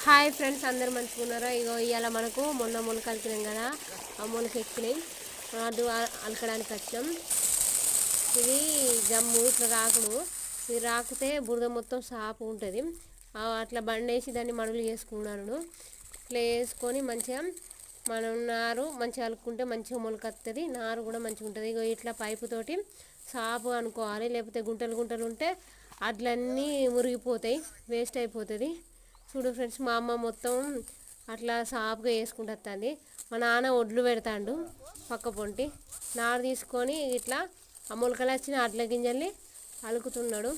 Hi friends, అందరు మంచిగా ఉన్నారా? ఇగో ఇవాళ మనకు మొన్న మొలకలు ఎక్కినాం కదా, ఆ మొలక ఎక్కినాయి. అది అలకడానికి వచ్చాం. ఇది జమ్ము ఇట్లా రాకుడు, ఇది రాకితే బురద మొత్తం సాపు ఉంటుంది. అట్లా బండేసి దాన్ని మడుగులు చేసుకున్నాను. ఇట్లా వేసుకొని మంచిగా మనం నారు మంచిగా అలుక్కుంటే మంచిగా మొలక వస్తుంది. నారు కూడా మంచిగా ఉంటుంది. ఇగో ఇట్లా పైపు తోటి సాపు అనుకోవాలి, లేకపోతే గుంటలు గుంటలు ఉంటే అట్లన్నీ మురిగిపోతాయి, వేస్ట్ అయిపోతుంది. చూడు ఫ్రెండ్స్, మా అమ్మ మొత్తం అట్లా సాపుగా వేసుకుంటూ వస్తుంది. మా నాన్న ఒడ్లు పెడతాడు పక్క పొంటి, నారు తీసుకొని ఇట్లా ఆ మొలకలు వచ్చిన అట్ల గింజల్ని అలుకుతున్నాడు.